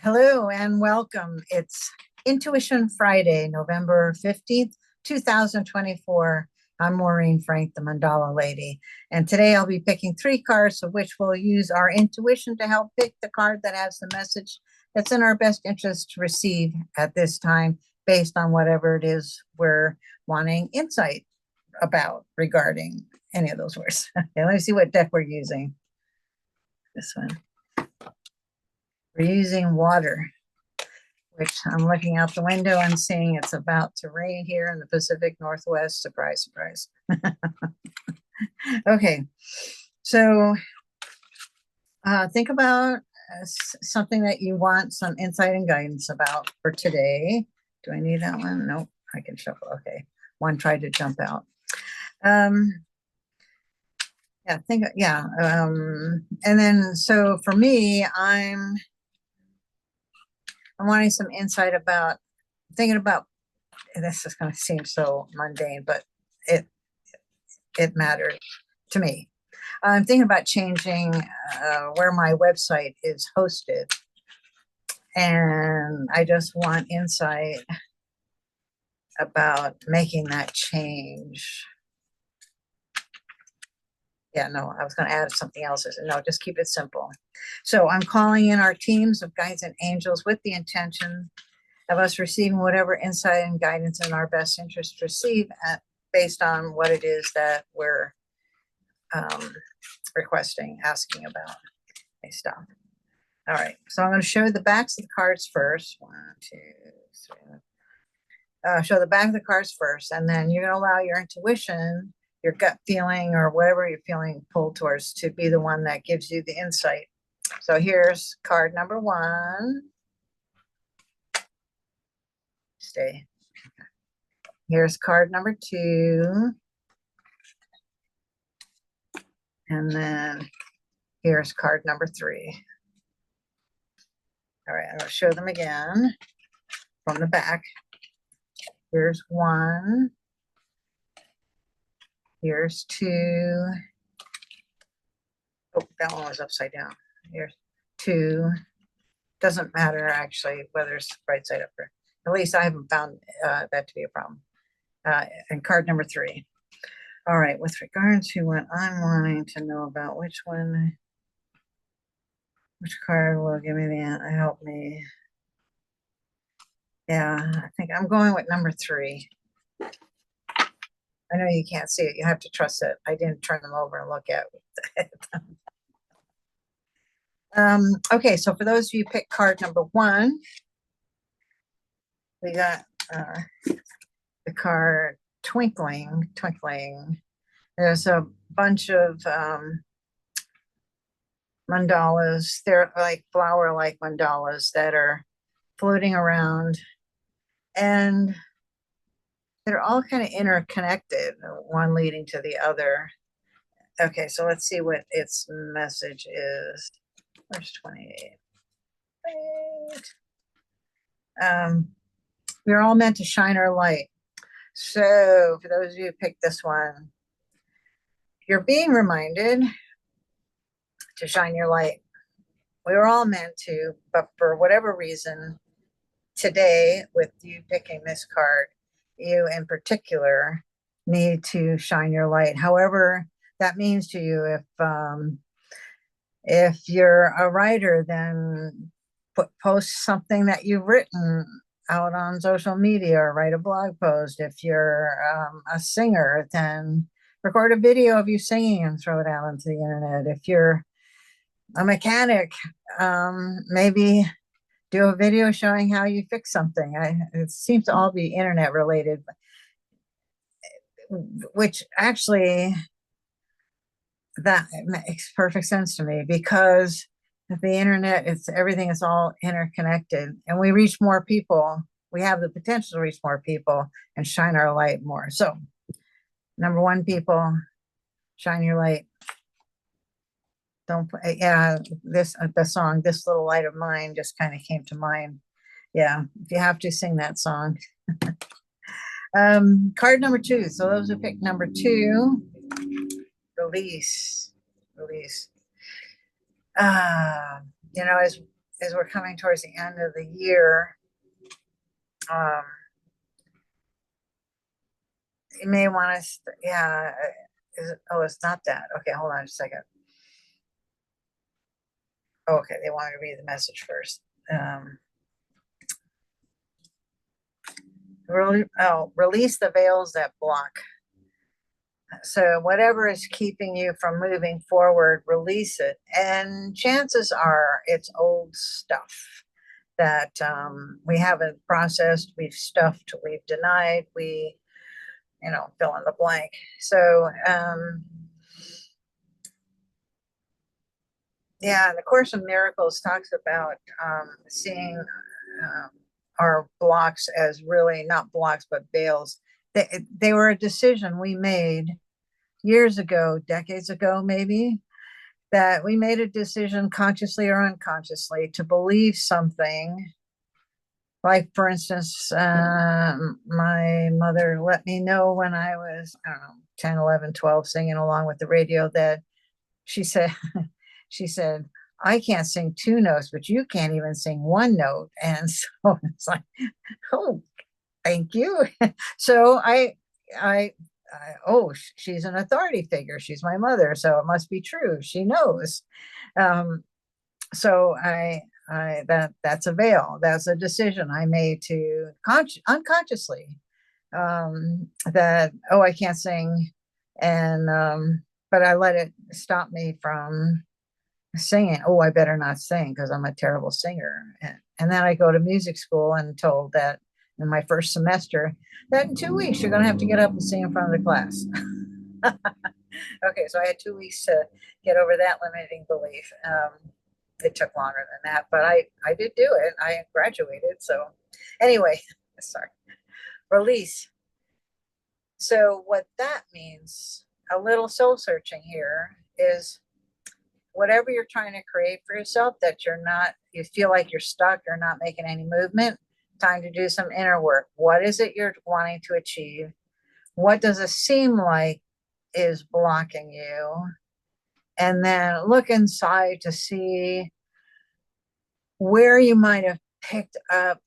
Hello and welcome. It's Intuition Friday, November 15th, 2024. I'm Maureen Frank, the Mandala Lady. And today I'll be picking 3 cards, of which we'll use our intuition to help pick the card that has the message that's in our best interest to receive at this time, based on whatever it is we're wanting insight about regarding any of those words. Okay, let me see what deck we're using. This one. We're using water, which I'm looking out the window and seeing it's about to rain here in the Pacific Northwest. Surprise, surprise. Okay, so think about something that you want some insight and guidance about for today. Do I need that one? Nope, I can shuffle. Okay, one tried to jump out. And then so for me, I'm wanting some insight about thinking about, and this is going to seem so mundane, but it mattered to me. I'm thinking about changing where my website is hosted, and I just want insight about making that change. Yeah, no, I was going to add something else. No, just keep it simple. So I'm calling in our teams of guides and angels with the intention of us receiving whatever insight and guidance in our best interest to receive based on what it is that we're requesting, asking about. Okay, stop. All right, so I'm going to show the backs of the cards first. 1, 2, 3. Show the back of the cards first, and then you're going to allow your intuition, your gut feeling, or whatever you're feeling pulled towards to be the one that gives you the insight. So here's card number 1. Stay. Here's card number 2. And then here's card number 3. All right, I'm going to show them again from the back. Here's 1. Here's 2. Oh, that one was upside down. Here's 2. Doesn't matter actually whether it's right side up or, at least I haven't found that to be a problem. And card number 3. All right, with regard to what I'm wanting to know about, which card will give me help me? Yeah, I think I'm going with number 3. I know you can't see it. You have to trust it. I didn't turn them over and look at it. Okay, so for those of you who picked card number 1, we got the card Twinkling. There's a bunch of mandalas. They're like flower-like mandalas that are floating around, and they're all kind of interconnected, one leading to the other. Okay, so let's see what its message is. Where's 28? We're all meant to shine our light. So for those of you who picked this one, you're being reminded to shine your light. We were all meant to, but for whatever reason, today, with you picking this card, you in particular need to shine your light. However that means to you. If you're a writer, then post something that you've written out on social media or write a blog post. If you're a singer, then record a video of you singing and throw it out onto the internet. If you're a mechanic, maybe do a video showing how you fix something. It seems to all be internet related, which actually that makes perfect sense to me, because the internet, everything is all interconnected, and we reach more people. We have the potential to reach more people and shine our light more. So number 1, people, shine your light. Don't the song "This Little Light of Mine" just kind of came to mind. Yeah, if you have to, sing that song. Card number 2. So those who picked number 2, release. As as we're coming towards the end of the year, um, you may want to, yeah. Oh, it's not that. Okay, hold on a second. Okay, they want me to read the message first. Release the veils that block. So whatever is keeping you from moving forward, release it. And chances are it's old stuff that we haven't processed, we've stuffed, we've denied, fill in the blank. So yeah, the Course in Miracles talks about seeing our blocks as really not blocks, but veils. They were a decision we made years ago, decades ago, maybe, that we made a decision consciously or unconsciously to believe something. Like, for instance, my mother let me know when I was, I don't know, 10, 11, 12, singing along with the radio, that she said, she said, I can't sing two notes, but you can't even sing one note. And so it's like, oh, thank you. So oh, she's an authority figure. She's my mother, so it must be true. She knows. So that's a veil. That's a decision I made to unconsciously, that, oh, I can't sing, and but I let it stop me from singing. Oh, I better not sing because I'm a terrible singer. And then I go to music school and told that in my first semester that in 2 weeks you're going to have to get up and sing in front of the class. Okay, so I had 2 weeks to get over that limiting belief. It took longer than that, but I did do it. I graduated. So anyway, sorry. Release. So what that means, a little soul searching here, is whatever you're trying to create for yourself that you feel like you're stuck, you're not making any movement, time to do some inner work. What is it you're wanting to achieve? What does it seem like is blocking you? And then look inside to see where you might have picked up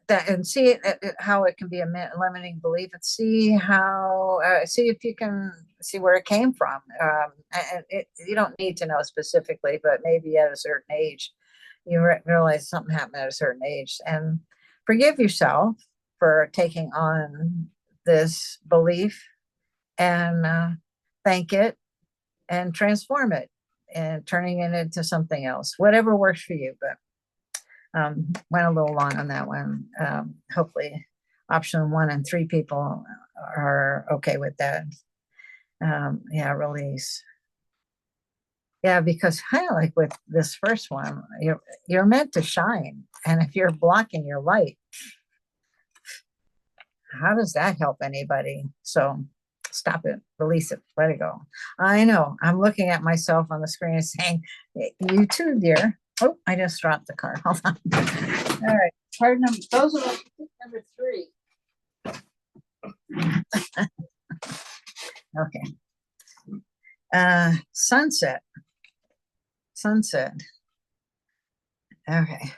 that, and see how it can be a limiting belief, and see if you can see where it came from. And you don't need to know specifically, but maybe at a certain age you realize something happened at a certain age, and forgive yourself for taking on this belief, and thank it and transform it and turning it into something else, whatever works for you. But went a little long on that one. Hopefully option 1 and 3 people are okay with that. Yeah, release. Yeah, because kind of like with this first one, you're meant to shine. And if you're blocking your light, how does that help anybody? So stop it, release it, let it go. I know I'm looking at myself on the screen and saying, you too, dear. Oh, I just dropped the card. Hold on. All right, card number, those are number 3. Okay. Sunset. Okay.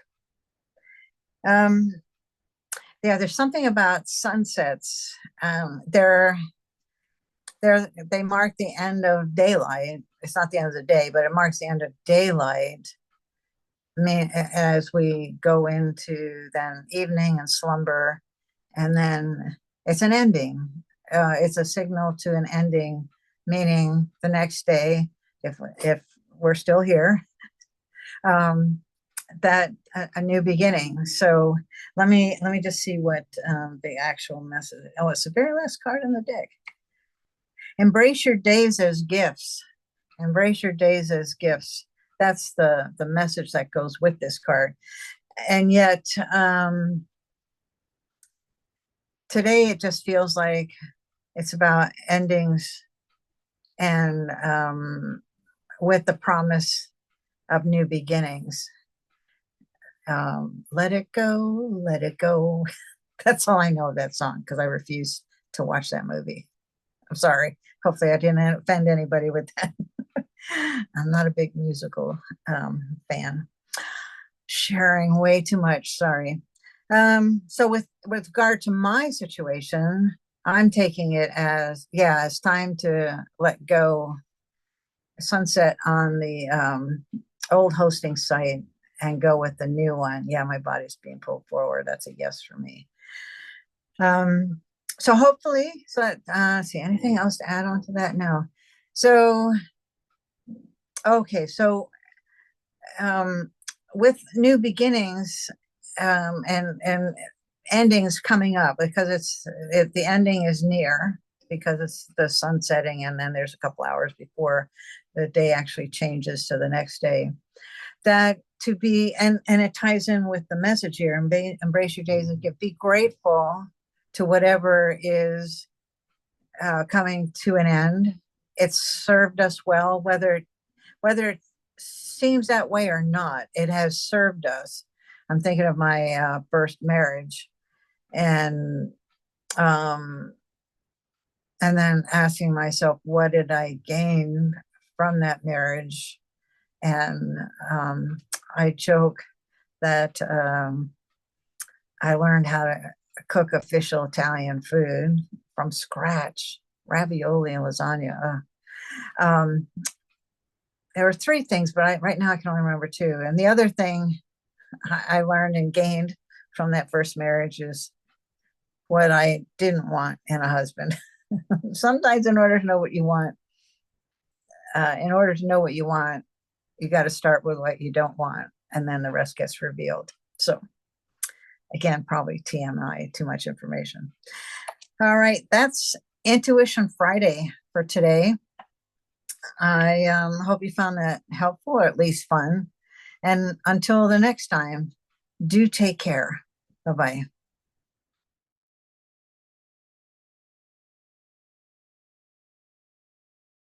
Yeah, there's something about sunsets. They mark the end of daylight. It's not the end of the day, but it marks the end of daylight. As we go into then evening and slumber, and then it's an ending. It's a signal to an ending, meaning the next day, if we're still here, that a new beginning. So let me just see what the actual message. Oh, it's the very last card in the deck. Embrace your days as gifts. Embrace your days as gifts. That's the message that goes with this card. And yet today it just feels like it's about endings, and with the promise of new beginnings. Let it go, let it go. That's all I know of that song, because I refuse to watch that movie. I'm sorry. Hopefully I didn't offend anybody with that. I'm not a big musical fan. sharing way too much. Sorry. So with regard to my situation, I'm taking it as, yeah, it's time to let go, sunset on the old hosting site and go with the new one. Yeah, my body's being pulled forward. That's a yes for me. So hopefully, see, anything else to add on to that? No. So, okay, so with new beginnings and endings coming up, because the ending is near, because it's the sun setting, and then there's a couple hours before the day actually changes to the next day. That to be, and it ties in with the message here: embrace your days and be grateful to whatever is coming to an end. It's served us well, whether it seems that way or not. It has served us. I'm thinking of my first marriage, and then asking myself, what did I gain from that marriage? And I joke that I learned how to cook official Italian food from scratch, ravioli and lasagna. There were three things, but right now I can only remember two. And the other thing I learned and gained from that first marriage is what I didn't want in a husband. Sometimes in order to know what you want, you got to start with what you don't want, and then the rest gets revealed. So again, probably TMI, too much information. All right, that's Intuition Friday for today. I hope you found that helpful, or at least fun. And until the next time, do take care. Bye-bye.